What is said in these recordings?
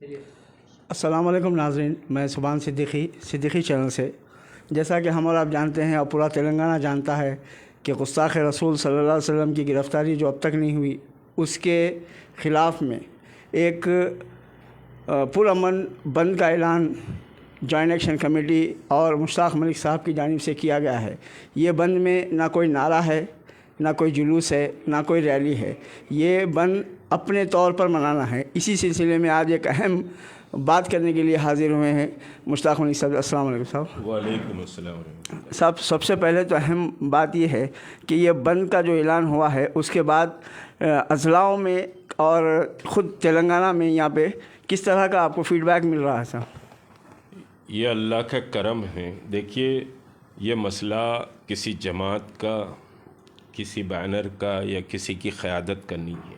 السلام علیکم ناظرین، میں سبحان صدیقی چینل سے. جیسا کہ ہم اور آپ جانتے ہیں اور پورا تلنگانہ جانتا ہے کہ گستاخ رسول صلی اللہ علیہ وسلم کی گرفتاری جو اب تک نہیں ہوئی، اس کے خلاف میں ایک پرامن بند کا اعلان جوائنٹ ایکشن کمیٹی اور مشتاق ملک صاحب کی جانب سے کیا گیا ہے. یہ بند میں نہ کوئی نعرہ ہے، نہ کوئی جلوس ہے، نہ کوئی ریلی ہے. یہ بند اپنے طور پر منانا ہے. اسی سلسلے میں آج ایک اہم بات کرنے کے لیے حاضر ہوئے ہیں مشتاق ملک صاحب. السلام علیکم صاحب. وعلیکم السلام ورحمۃ اللہ. صاحب، سب سے پہلے تو اہم بات یہ ہے کہ یہ بند کا جو اعلان ہوا ہے، اس کے بعد اضلاعوں میں اور خود تلنگانہ میں یہاں پہ کس طرح کا آپ کو فیڈ بیک مل رہا ہے صاحب؟ یہ اللہ کا کرم ہے. دیکھیے، یہ مسئلہ کسی جماعت کا، کسی بینر کا یا کسی کی قیادت کا نہیں ہے.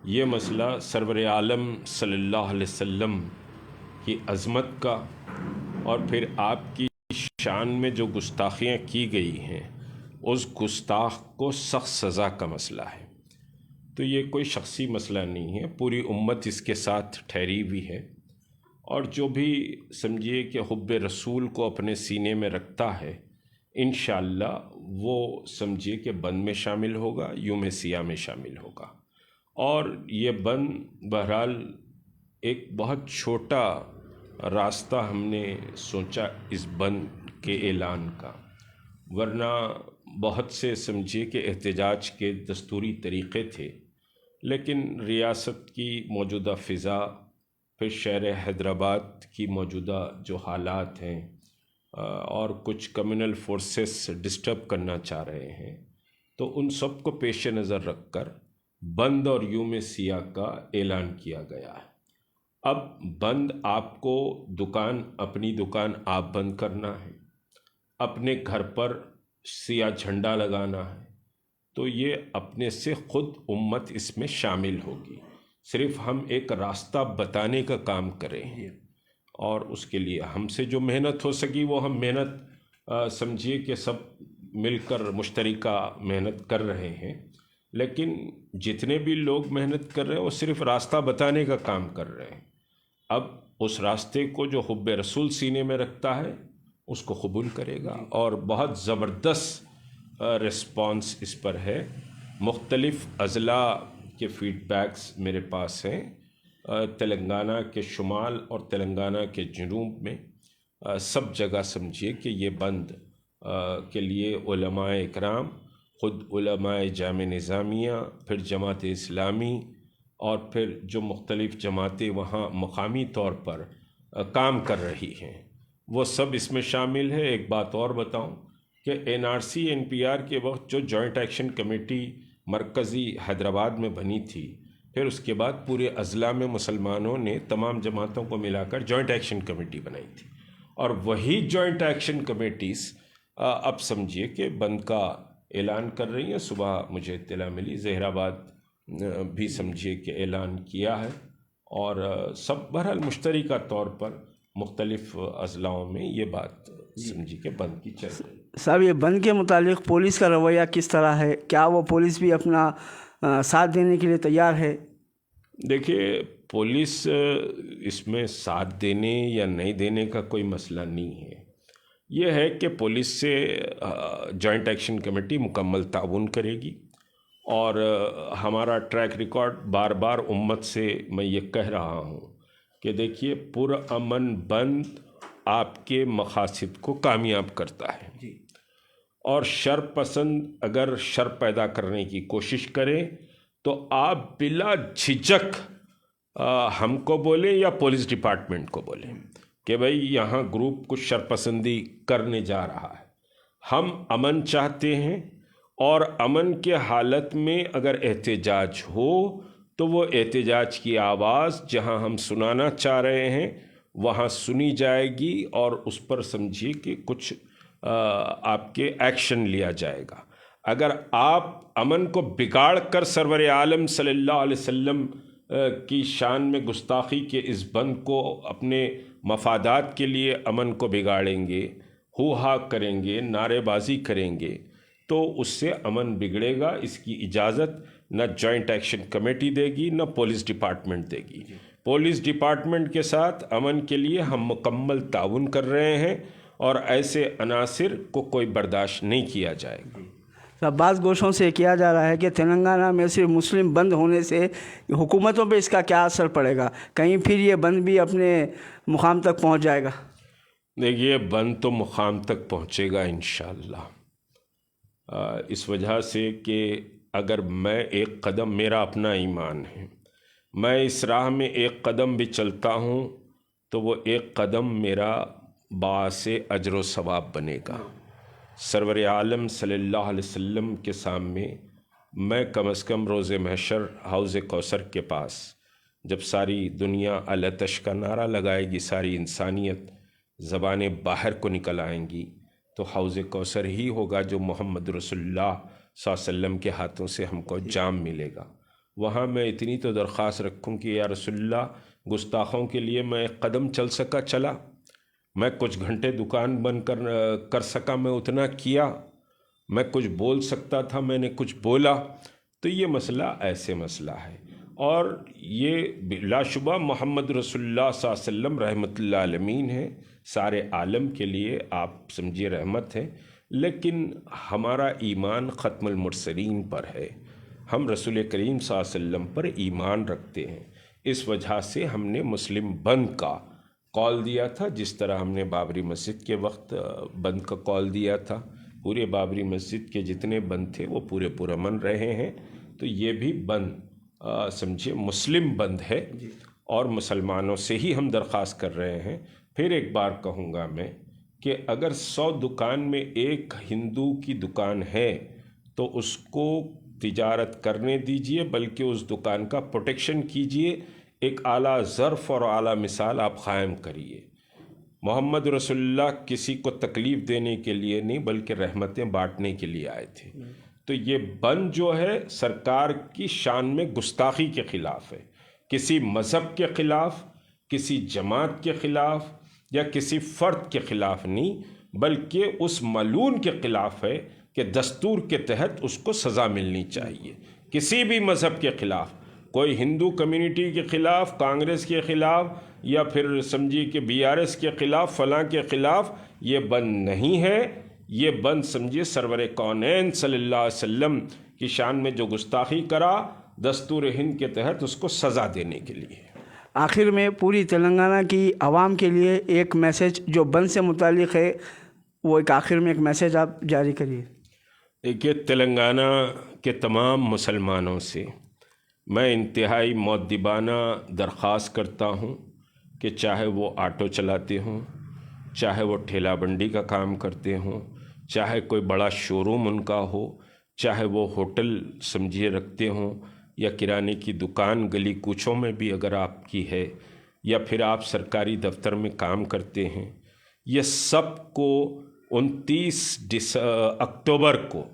یہ مسئلہ سرور عالم صلی اللہ علیہ وسلم کی عظمت کا اور پھر آپ کی شان میں جو گستاخیاں کی گئی ہیں، اس گستاخ کو سخت سزا کا مسئلہ ہے. تو یہ کوئی شخصی مسئلہ نہیں ہے، پوری امت اس کے ساتھ ٹھہری ہوئی ہے. اور جو بھی سمجھیے کہ حب رسول کو اپنے سینے میں رکھتا ہے، انشاءاللہ وہ سمجھیے کہ بند میں شامل ہوگا، یوم سیاہ میں شامل ہوگا. اور یہ بند بہرحال ایک بہت چھوٹا راستہ ہم نے سوچا اس بند کے اعلان کا، ورنہ بہت سے سمجھیے کہ احتجاج کے دستوری طریقے تھے. لیکن ریاست کی موجودہ فضا، پھر شہر حیدرآباد کی موجودہ جو حالات ہیں اور کچھ کمیونل فورسز ڈسٹرب کرنا چاہ رہے ہیں، تو ان سب کو پیش نظر رکھ کر بند اور یوم سیاہ کا اعلان کیا گیا ہے. اب بند آپ کو اپنی دکان آپ بند کرنا ہے، اپنے گھر پر سیاہ جھنڈا لگانا ہے، تو یہ اپنے سے خود امت اس میں شامل ہوگی. صرف ہم ایک راستہ بتانے کا کام کریں ہیں، اور اس کے لیے ہم سے جو محنت ہو سکی وہ ہم محنت سمجھیے کہ سب مل کر مشترکہ محنت کر رہے ہیں. لیکن جتنے بھی لوگ محنت کر رہے ہیں وہ صرف راستہ بتانے کا کام کر رہے ہیں. اب اس راستے کو جو حب رسول سینے میں رکھتا ہے اس کو قبول کرے گا. اور بہت زبردست رسپانس اس پر ہے. مختلف اضلاع کے فیڈ بیکس میرے پاس ہیں. تلنگانہ کے شمال اور تلنگانہ کے جنوب میں سب جگہ سمجھیے کہ یہ بند کے لیے علماء اکرام، خود علماء جامع نظامیہ، پھر جماعت اسلامی اور پھر جو مختلف جماعتیں وہاں مقامی طور پر کام کر رہی ہیں، وہ سب اس میں شامل ہے. ایک بات اور بتاؤں کہ NRC NPR کے وقت جو جوائنٹ ایکشن کمیٹی مرکزی حیدرآباد میں بنی تھی، پھر اس کے بعد پورے اضلاع میں مسلمانوں نے تمام جماعتوں کو ملا کر جوائنٹ ایکشن کمیٹی بنائی تھی. اور وہی جوائنٹ ایکشن کمیٹیز اب سمجھیے کہ بند کا اعلان کر رہی ہیں. صبح مجھے اطلاع ملی زہر آباد بھی سمجھیے کہ اعلان کیا ہے. اور سب بہرحال مشترکہ طور پر مختلف اضلاعوں میں یہ بات سمجھیے کہ بند کی چل رہی ہے. صاحب، یہ بند کے متعلق پولیس کا رویہ کس طرح ہے؟ کیا وہ پولیس بھی اپنا ساتھ دینے کے لیے تیار ہے؟ دیکھیے، پولیس اس میں ساتھ دینے یا نہیں دینے کا کوئی مسئلہ نہیں ہے. یہ ہے کہ پولیس سے جوائنٹ ایکشن کمیٹی مکمل تعاون کرے گی. اور ہمارا ٹریک ریکارڈ بار بار امت سے میں یہ کہہ رہا ہوں کہ دیکھیے، پرامن بند آپ کے مقاصد کو کامیاب کرتا ہے. اور شر پسند اگر شر پیدا کرنے کی کوشش کرے تو آپ بلا جھجک ہم کو بولیں یا پولیس ڈپارٹمنٹ کو بولیں کہ بھئی یہاں گروپ کچھ شرپسندی کرنے جا رہا ہے. ہم امن چاہتے ہیں، اور امن کے حالت میں اگر احتجاج ہو تو وہ احتجاج کی آواز جہاں ہم سنانا چاہ رہے ہیں وہاں سنی جائے گی، اور اس پر سمجھیے کہ کچھ آپ کے ایکشن لیا جائے گا. اگر آپ امن کو بگاڑ کر سرور عالم صلی اللہ علیہ وسلم کی شان میں گستاخی کے اس بند کو اپنے مفادات کے لیے امن کو بگاڑیں گے، ہو ہا کریں گے، نعرے بازی کریں گے، تو اس سے امن بگڑے گا. اس کی اجازت نہ جوائنٹ ایکشن کمیٹی دے گی، نہ پولیس ڈپارٹمنٹ دے گی. پولیس ڈپارٹمنٹ کے ساتھ امن کے لیے ہم مکمل تعاون کر رہے ہیں اور ایسے عناصر کو کوئی برداشت نہیں کیا جائے گا۔ سب بعض گوشوں سے کیا جا رہا ہے کہ تلنگانہ میں صرف مسلم بند ہونے سے حکومتوں پہ اس کا کیا اثر پڑے گا، کہیں پھر یہ بند بھی اپنے مقام تک پہنچ جائے گا؟ دیکھیے بند تو مقام تک پہنچے گا انشاءاللہ، اس وجہ سے کہ اگر میں ایک قدم، میرا اپنا ایمان ہے، میں اس راہ میں ایک قدم بھی چلتا ہوں تو وہ ایک قدم میرا باعث اجر و ثواب بنے گا۔ سرور عالم صلی اللہ علیہ وسلم کے سامنے میں کم از کم روز محشر حوض کوثر کے پاس جب ساری دنیا التش کا نعرہ لگائے گی، ساری انسانیت زبانیں باہر کو نکل آئیں گی، تو حوض کوثر ہی ہوگا جو محمد رسول اللہ صلی اللہ علیہ وسلم کے ہاتھوں سے ہم کو جام ملے گا۔ وہاں میں اتنی تو درخواست رکھوں کہ یا رسول اللہ، گستاخوں کے لیے میں ایک قدم چل سکا چلا، میں کچھ گھنٹے دکان بند کر سکا میں اتنا کیا، میں کچھ بول سکتا تھا میں نے کچھ بولا، تو یہ مسئلہ ایسے مسئلہ ہے۔ اور یہ بلا شبہ محمد رسول اللہ صلی اللہ علیہ وسلم رحمت اللہ عالمین ہے، سارے عالم کے لیے آپ سمجھیے رحمت ہے، لیکن ہمارا ایمان ختم المرسلین پر ہے، ہم رسول کریم صلی اللہ علیہ وسلم پر ایمان رکھتے ہیں۔ اس وجہ سے ہم نے مسلم بند کا کال دیا تھا، جس طرح ہم نے بابری مسجد کے وقت بند کا کال دیا تھا۔ پورے بابری مسجد کے جتنے بند تھے وہ پورے پرامن رہے ہیں، تو یہ بھی بند سمجھے مسلم بند ہے، اور مسلمانوں سے ہی ہم درخواست کر رہے ہیں۔ پھر ایک بار کہوں گا میں کہ اگر 100 دکان میں ایک ہندو کی دکان ہے تو اس کو تجارت کرنے دیجئے، بلکہ اس دکان کا پروٹیکشن کیجئے، ایک اعلیٰ ظرف اور اعلیٰ مثال آپ قائم کریے۔ محمد رسول اللہ کسی کو تکلیف دینے کے لیے نہیں بلکہ رحمتیں بانٹنے کے لیے آئے تھے، تو یہ بند جو ہے سرکار کی شان میں گستاخی کے خلاف ہے، کسی مذہب کے خلاف، کسی جماعت کے خلاف یا کسی فرد کے خلاف نہیں، بلکہ اس ملعون کے خلاف ہے کہ دستور کے تحت اس کو سزا ملنی چاہیے۔ کسی بھی مذہب کے خلاف، کوئی ہندو کمیونٹی کے خلاف، کانگریس کے خلاف، یا پھر سمجھیے کہ BRS کے خلاف، فلاں کے خلاف، یہ بند نہیں ہے۔ یہ بند سمجھیے سرور کونین صلی اللہ علیہ وسلم کی شان میں جو گستاخی کرا، دستور ہند کے تحت اس کو سزا دینے کے لیے۔ آخر میں پوری تلنگانہ کی عوام کے لیے ایک میسیج جو بند سے متعلق ہے، وہ ایک آخر میں ایک میسیج آپ جاری کریے۔ دیکھیے، تلنگانہ کے تمام مسلمانوں سے میں انتہائی مؤدبانہ درخواست کرتا ہوں کہ چاہے وہ آٹو چلاتے ہوں، چاہے وہ ٹھیلا بنڈی کا کام کرتے ہوں، چاہے کوئی بڑا شو روم ان کا ہو، چاہے وہ ہوٹل سمجھیے رکھتے ہوں، یا کرانے کی دکان گلی کوچوں میں بھی اگر آپ کی ہے، یا پھر آپ دفتر میں کام کرتے ہیں، یہ سب کو 29 اکتوبر کو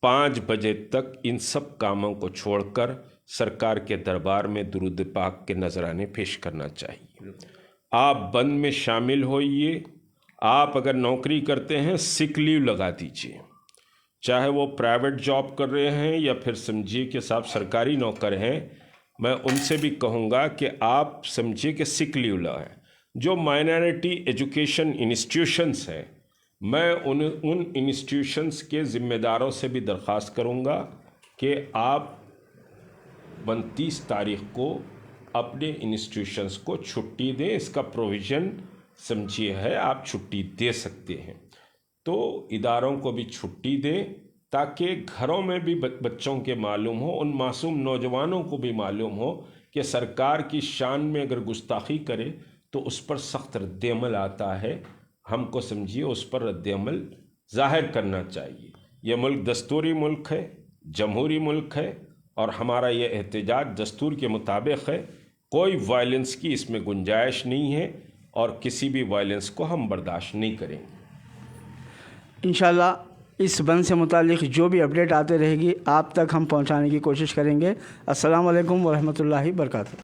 5 بجے تک ان سب کاموں کو چھوڑ کر سرکار کے دربار میں درود پاک کے نذرانے پیش کرنا چاہیے۔ آپ بند میں شامل ہوئیے۔ آپ اگر نوکری کرتے ہیں سک لیو لگا دیجیے، چاہے وہ پرائیویٹ جاب کر رہے ہیں یا پھر سمجھیے کہ صاحب سرکاری نوکر ہیں، میں ان سے بھی کہوں گا کہ آپ سمجھیے کہ سک لیو لگائیں۔ جو مائنارٹی ایجوکیشن انسٹیٹیوشنز ہیں، میں ان انسٹیٹیوشنز کے ذمہ داروں سے بھی درخواست کروں گا کہ آپ 29 تاریخ کو اپنے انسٹیٹیوشنز کو چھٹی دیں۔ اس کا پروویژن سمجھیے ہے، آپ چھٹی دے سکتے ہیں، تو اداروں کو بھی چھٹی دیں تاکہ گھروں میں بھی بچوں کے معلوم ہو، ان معصوم نوجوانوں کو بھی معلوم ہو کہ سرکار کی شان میں اگر گستاخی کرے تو اس پر سخت رد عمل آتا ہے۔ ہم کو سمجھیے اس پر رد عمل ظاہر کرنا چاہیے۔ یہ ملک دستوری ملک ہے، جمہوری ملک ہے، اور ہمارا یہ احتجاج دستور کے مطابق ہے۔ کوئی وائلنس کی اس میں گنجائش نہیں ہے، اور کسی بھی وائلنس کو ہم برداشت نہیں کریں گے۔ انشاءاللہ اس بند سے متعلق جو بھی اپڈیٹ آتے رہے گی آپ تک ہم پہنچانے کی کوشش کریں گے۔ السلام علیکم ورحمۃ اللہ وبرکاتہ۔